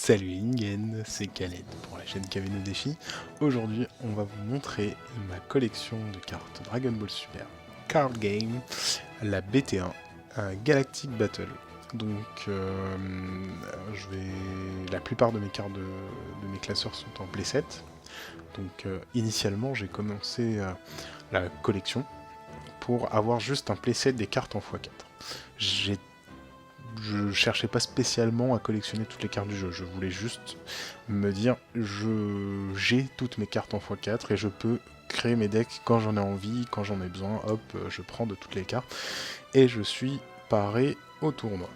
Salut Ingen, c'est Khaled pour la chaîne KV No Défi. Aujourd'hui, on va vous montrer ma collection de cartes Dragon Ball Super Card Game, la BT1 Galactic Battle. Donc, la plupart de mes cartes de mes classeurs sont en playset. Donc, initialement, j'ai commencé la collection pour avoir juste un playset des cartes en x4. Je cherchais pas spécialement à collectionner toutes les cartes du jeu, je voulais juste me dire j'ai toutes mes cartes en x4 et je peux créer mes decks quand j'en ai envie, quand j'en ai besoin, hop, je prends de toutes les cartes et je suis paré au tournoi.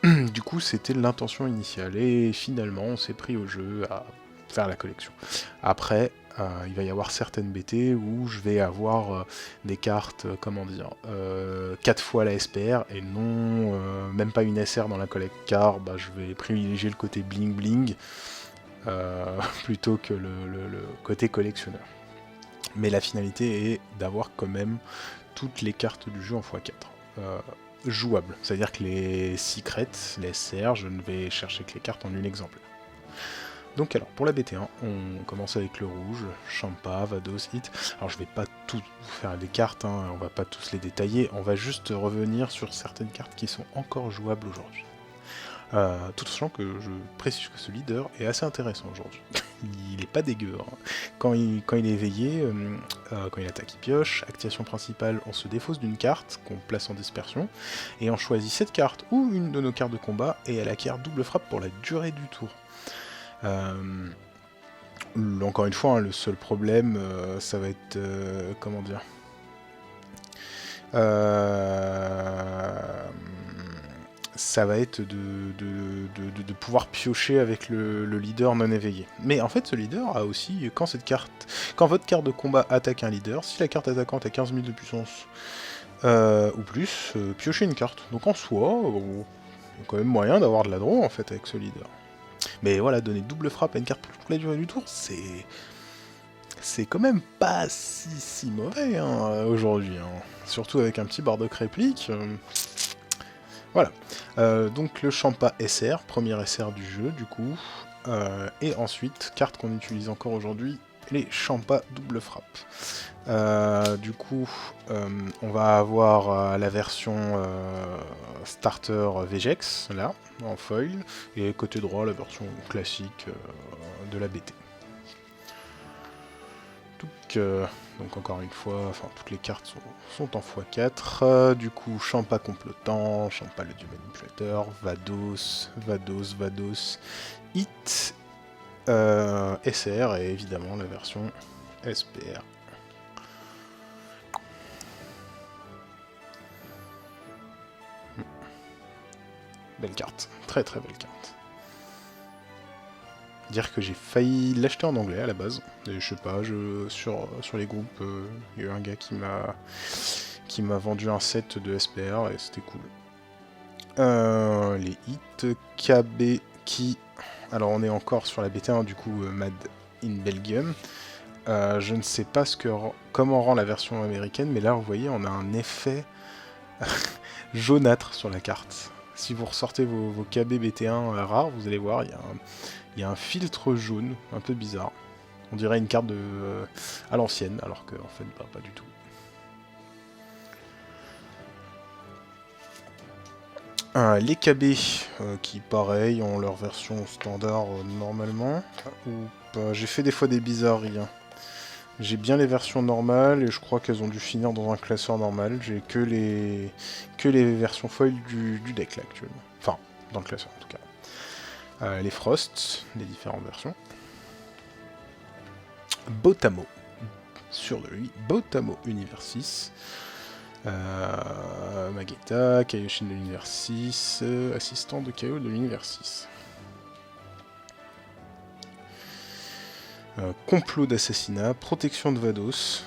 Du coup, c'était l'intention initiale et finalement, on s'est pris au jeu à faire la collection. Après, il va y avoir certaines BT où je vais avoir des cartes, comment dire, 4 fois la SPR et non même pas une SR dans la collecte car bah, je vais privilégier le côté bling bling plutôt que le côté collectionneur. Mais la finalité est d'avoir quand même toutes les cartes du jeu en x4. Jouables, c'est-à-dire que les secrets, les SR, je ne vais chercher que les cartes en une exemplaire. Donc alors, pour la BT1, on commence avec le rouge, Champa, Vados, Hit. Alors je vais pas tout faire des cartes, hein, on va pas tous les détailler, on va juste revenir sur certaines cartes qui sont encore jouables aujourd'hui. Tout en sachant que je précise que ce leader est assez intéressant aujourd'hui. Il est pas dégueu. Hein. Quand il est éveillé, quand il attaque, il pioche. Activation principale, on se défausse d'une carte qu'on place en dispersion. Et on choisit cette carte ou une de nos cartes de combat et elle acquiert double frappe pour la durée du tour. Encore une fois, hein, le seul problème, ça va être... comment dire ça va être de pouvoir piocher avec le leader non éveillé. Mais en fait, ce leader a aussi, quand votre carte de combat attaque un leader, si la carte attaquante a 15 000 de puissance ou plus, piochez une carte. Donc en soi, il y a quand même moyen d'avoir de la draw en fait avec ce leader. Mais voilà, donner double frappe à une carte pour toute la durée du tour, c'est quand même pas si mauvais hein, aujourd'hui. Hein. Surtout avec un petit Bardock réplique. Voilà. Donc le Champa SR, premier SR du jeu du coup. Et ensuite, carte qu'on utilise encore aujourd'hui, les Champa double frappe. Du coup, on va avoir la version starter Vegex, là, en foil, et côté droit, la version classique de la BT. Donc encore une fois, enfin toutes les cartes sont en x4. Du coup, Champa complotant, Champa le dieu manipulateur, Vados, Hit, SR et évidemment la version SPR. Belle carte, très très belle carte. Dire que j'ai failli l'acheter en anglais à la base. Et je sais pas, sur les groupes, il y a eu un gars qui m'a vendu un set de SPR et c'était cool. Les hits, KB qui... Alors on est encore sur la BT1 du coup, Mad in Belgium. Je ne sais pas comment rend la version américaine, mais là vous voyez on a un effet jaunâtre sur la carte. Si vous ressortez vos KB BT1 rares, vous allez voir, il y a un filtre jaune, un peu bizarre. On dirait une carte à l'ancienne, alors que en fait, bah, pas du tout. Les KB, qui pareil, ont leur version standard normalement. J'ai fait des fois des bizarreries. Hein. J'ai bien les versions normales et je crois qu'elles ont dû finir dans un classeur normal. J'ai que les versions foil du deck là actuellement. Enfin, dans le classeur en tout cas. Les Frost, les différentes versions. Botamo, sur de lui, Botamo Univers 6. Magetta, Kaioshin de l'Univers 6, assistant de KO de l'Univers 6. Complot d'assassinat, protection de Vados,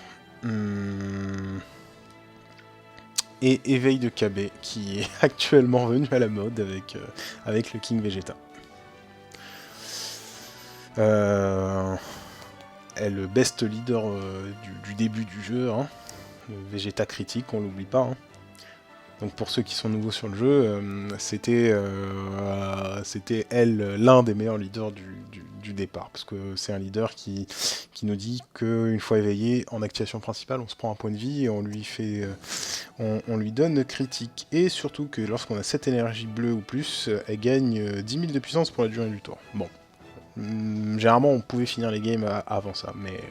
et éveil de KB, qui est actuellement venu à la mode avec le King Vegeta. Est le best leader du début du jeu, hein. Le Vegeta critique, on l'oublie pas. Hein. Donc pour ceux qui sont nouveaux sur le jeu, c'était elle l'un des meilleurs leaders du départ, parce que c'est un leader qui nous dit qu'une fois éveillé, en activation principale, on se prend un point de vie et on lui fait, on lui donne critique. Et surtout que lorsqu'on a cette énergie bleue ou plus, elle gagne 10 000 de puissance pour la durée du tour. Bon, généralement on pouvait finir les games avant ça, mais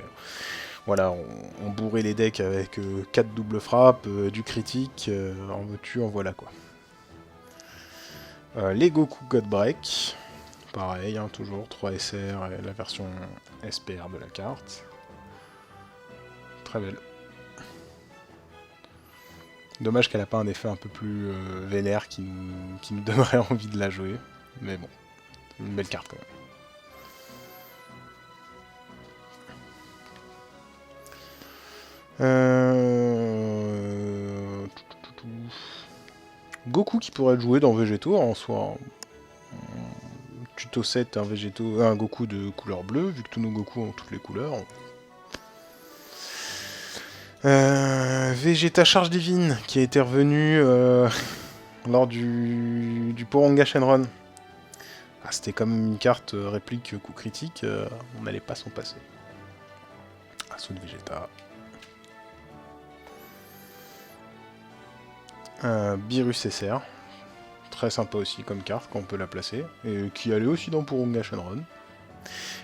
voilà, on bourrait les decks avec 4 doubles frappes, du critique, en veux-tu, en voilà quoi. Les Goku God Break, pareil, hein, toujours 3 SR et la version SPR de la carte. Très belle. Dommage qu'elle n'a pas un effet un peu plus vénère qui nous donnerait envie de la jouer. Mais bon, une belle carte quand même. Goku qui pourrait être joué dans Végéto en soi. Tuto 7, un Goku de couleur bleue, vu que tous nos Goku ont toutes les couleurs. Vegeta Charge Divine qui a été revenu lors du Porunga Shenron. Ah, c'était comme une carte réplique coup critique, on n'allait pas s'en passer. Assaut de Vegeta. Beerus SR. Très sympa aussi comme carte quand on peut la placer. Et qui allait aussi dans Porunga Shenron.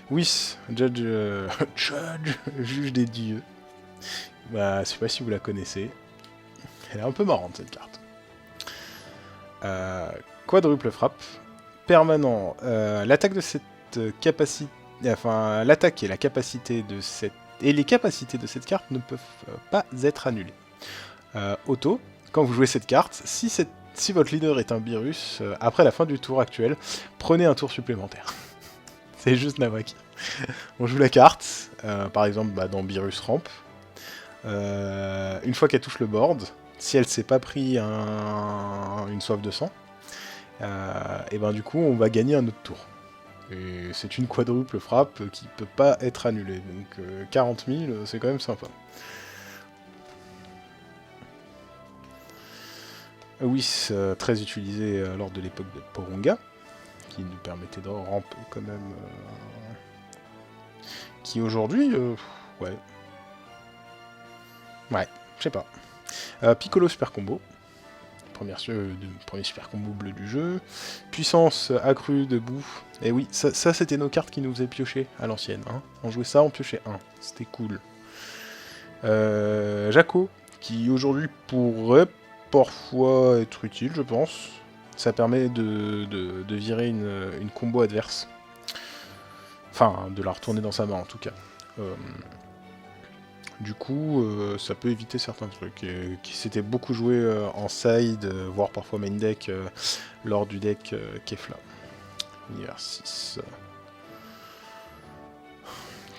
Whis, Judge, juge des dieux. Bah, je sais pas si vous la connaissez. Elle est un peu marrante cette carte. Quadruple frappe. Permanent. L'attaque de cette capacité. Enfin, l'attaque et la capacité de cette. Et les capacités de cette carte ne peuvent pas être annulées. Auto. Quand vous jouez cette carte, si votre leader est un Beerus, après la fin du tour actuel, prenez un tour supplémentaire. C'est juste Nawak. On joue la carte, par exemple dans Beerus Ramp. Une fois qu'elle touche le board, si elle s'est pas pris une soif de sang, et ben du coup on va gagner un autre tour. Et c'est une quadruple frappe qui peut pas être annulée. Donc 40 000, c'est quand même sympa. Whis, très utilisé lors de l'époque de Porunga, qui nous permettait de ramper quand même. Qui aujourd'hui, ouais. Ouais, je sais pas. Piccolo Super Combo. Premier super combo bleu du jeu. Puissance accrue debout. Et oui, ça c'était nos cartes qui nous faisaient piocher à l'ancienne. Hein. On jouait ça, on piochait 1. C'était cool. Jaco, qui aujourd'hui pourrait parfois être utile, je pense. Ça permet de virer une combo adverse. Enfin, de la retourner dans sa main en tout cas. Du coup, ça peut éviter certains trucs. Et qui s'était beaucoup joué en side, voire parfois main deck, lors du deck Kefla. Univers 6.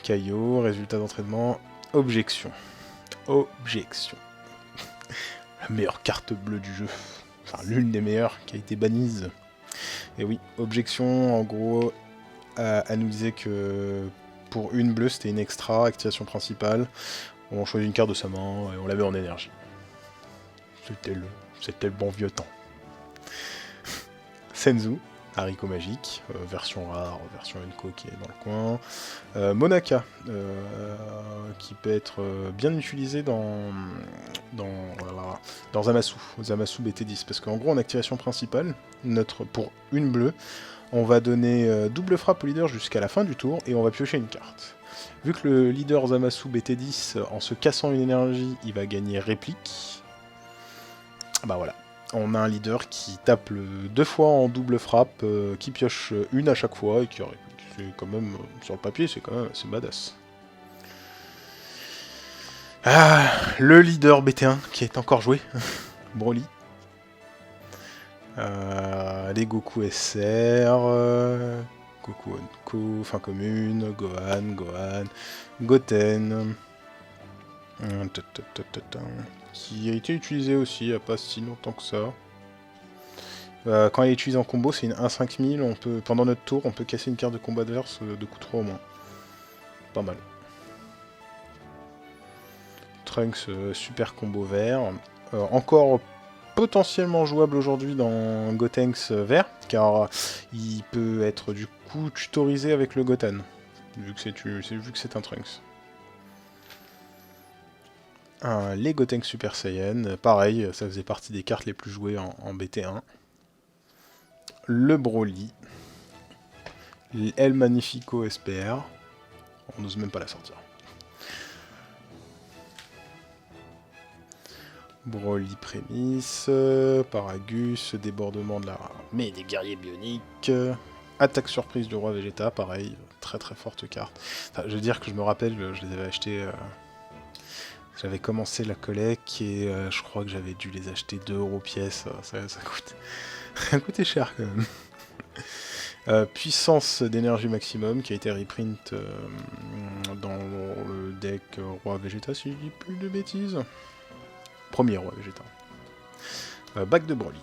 Caillot, résultat d'entraînement, objection. Objection. La meilleure carte bleue du jeu. Enfin, l'une des meilleures qui a été bannie. Et oui, objection, en gros, elle nous disait que pour une bleue, c'était une extra, activation principale. On choisit une carte de sa main et on la met en énergie. C'était le bon vieux temps. Senzu, haricot magique, version rare, version Enko qui est dans le coin. Monaka, qui peut être bien utilisé dans Zamasu BT10. Parce qu'en gros, en activation principale, pour une bleue, on va donner double frappe au leader jusqu'à la fin du tour et on va piocher une carte. Vu que le leader Zamasu BT10, en se cassant une énergie, il va gagner réplique, bah voilà. On a un leader qui tape 2 fois en double frappe, qui pioche une à chaque fois et qui réplique. C'est quand même, sur le papier, c'est quand même assez badass. Ah, le leader BT1 qui est encore joué, Broly. Les Goku SR, Goku Onko, fin commune, Gohan, Goten, qui a été utilisé aussi il n'y a pas si longtemps que ça. Quand il est utilisé en combo, c'est une 1-5000, pendant notre tour, on peut casser une carte de combat adverse de coup 3 au moins. Pas mal. Trunks, super combo vert. Encore potentiellement jouable aujourd'hui dans Gotenks vert, car il peut être du coup tutorisé avec le Goten, vu que c'est un Trunks. Les Gotenks Super Saiyan, pareil, ça faisait partie des cartes les plus jouées en BT1. Le Broly, El Magnifico SPR, on n'ose même pas la sortir. Broly Prémisse, Paragus, débordement de l'armée des guerriers bioniques, attaque surprise du roi Vegeta, pareil, très très forte carte. Enfin, je veux dire que je me rappelle, je les avais achetés, j'avais commencé la collecte et je crois que j'avais dû les acheter 2€ pièce, ça coûtait cher quand même. Puissance d'énergie maximum qui a été reprint dans le deck roi Vegeta si je dis plus de bêtises. Premier roi Vegeta. Bac de Broly.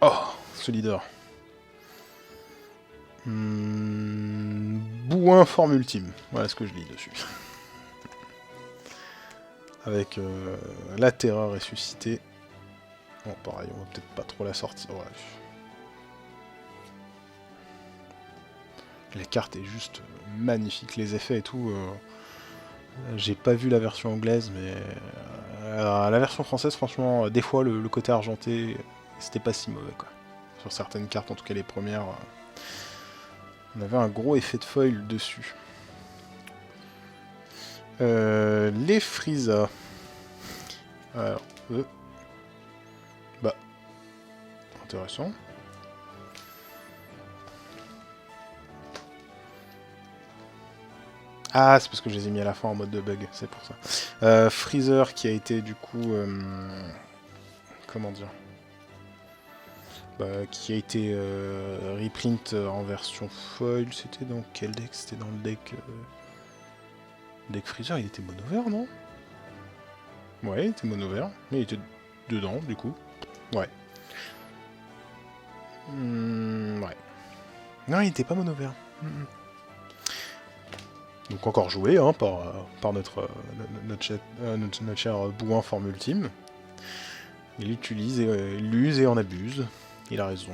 Oh, ce leader. Bouin forme ultime. Voilà ce que je lis dessus. Avec la terreur ressuscitée. Bon, pareil, on va peut-être pas trop la sortir. Ouais. La carte est juste magnifique, les effets et tout. J'ai pas vu la version anglaise, mais la version française, franchement, des fois le côté argenté, c'était pas si mauvais quoi. Sur certaines cartes, en tout cas les premières, on avait un gros effet de foil dessus. Les Frieza. Alors, bah, intéressant. Ah, c'est parce que je les ai mis à la fin en mode de bug, c'est pour ça. Freezer qui a été du coup... comment dire, qui a été reprint en version foil. C'était dans quel deck? C'était dans le deck... deck Freezer, il était mono vert, non? Ouais, il était mono vert, mais il était dedans, du coup. Ouais. Ouais. Non, il était pas mono vert. Donc encore joué hein, par notre cher Bouin forme ultime. Il utilise, il l'use et en abuse. Il a raison.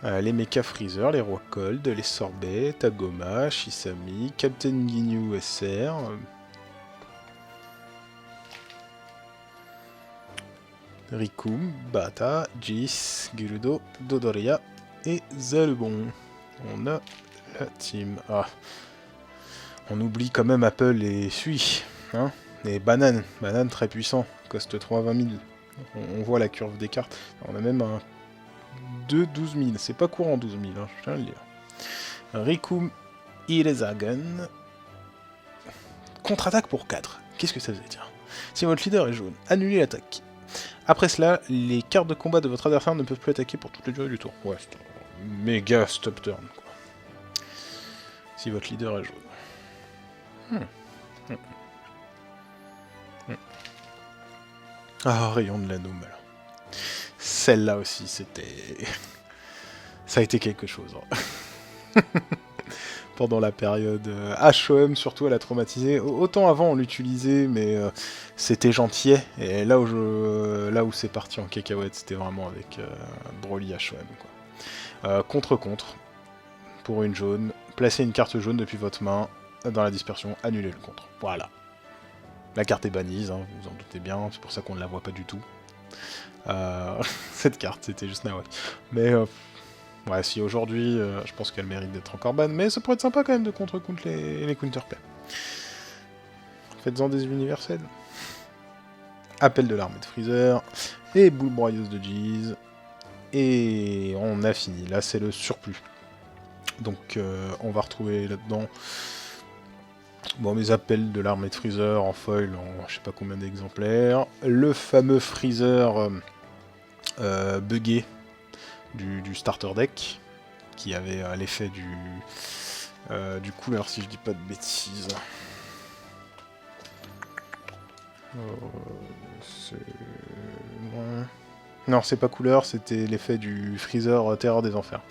Les Mecha Freezer, les Rois Cold, les Sorbet, Tagoma, Shisami, Captain Ginyu SR. Rikum, Bata, Jis, Gerudo, Dodoria et Zalbon. On a la team. Ah. On oublie quand même Apple et Sui. Hein, et Banane. Banane très puissant. Coste 3,20 000. On voit la curve des cartes. On a même un 2 12 000. C'est pas courant 12 000, hein, je tiens à le dire. Rikum Irezagan. Contre-attaque pour 4. Qu'est-ce que ça veut dire? Si votre leader est jaune, annulez l'attaque. Après cela, les cartes de combat de votre adversaire ne peuvent plus attaquer pour toute la durée du tour. Ouais, c'est un méga stop turn, quoi. Si votre leader est jaune. Ah, rayon de l'anneau, alors. Celle-là aussi, c'était... ça a été quelque chose. Hein. Pendant la période HOM, surtout, elle a traumatisé. Autant avant, on l'utilisait, mais c'était gentil. Et là où c'est parti en cacahuète, c'était vraiment avec Broly HOM. Quoi. Contre-contre, pour une jaune. Placez une carte jaune depuis votre main dans la dispersion, annulez le contre. Voilà. La carte est bannie, hein, vous en doutez bien, c'est pour ça qu'on ne la voit pas du tout. Cette carte, c'était juste navrant. Mais, ouais, si aujourd'hui, je pense qu'elle mérite d'être encore ban, mais ça pourrait être sympa quand même de contre les counterplay. Faites-en des universels. Appel de l'armée de Freezer, et boule broyeuse de Jeez. Et on a fini, là c'est le surplus. Donc on va retrouver là-dedans... Bon, mes appels de l'armée de Freezer en foil, en je sais pas combien d'exemplaires. Le fameux Freezer buggé du starter deck, qui avait l'effet du couleur, si je dis pas de bêtises. Non, c'est pas couleur, c'était l'effet du Freezer Terreur des Enfers.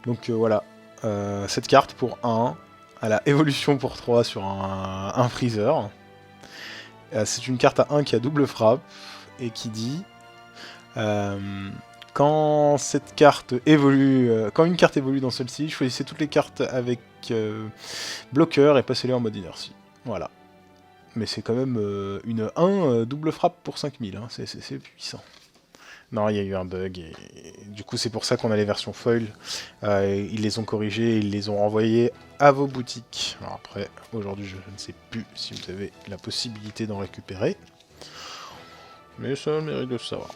Donc voilà, cette carte pour 1, Voilà, évolution pour 3 sur un freezer. C'est une carte à 1 qui a double frappe, et qui dit... quand cette carte évolue, quand une carte évolue dans celle-ci, choisissez toutes les cartes avec bloqueur et passez-les en mode inertie. Voilà. Mais c'est quand même une 1 double frappe pour 5000, hein. C'est puissant. Non, il y a eu un bug, et du coup c'est pour ça qu'on a les versions foil. Ils les ont corrigées, ils les ont renvoyées à vos boutiques. Alors après, aujourd'hui je ne sais plus si vous avez la possibilité d'en récupérer. Mais ça a le mérite de le savoir.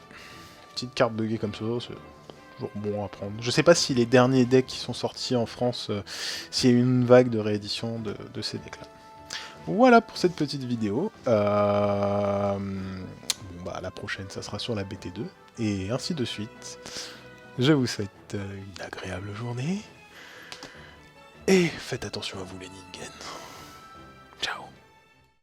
Petite carte buggée comme ça, c'est toujours bon à prendre. Je sais pas si les derniers decks qui sont sortis en France, s'il y a eu une vague de réédition de ces decks là. Voilà pour cette petite vidéo. Bon, bah, la prochaine ça sera sur la BT2, et ainsi de suite. Je vous souhaite une agréable journée, et faites attention à vous les Ningen.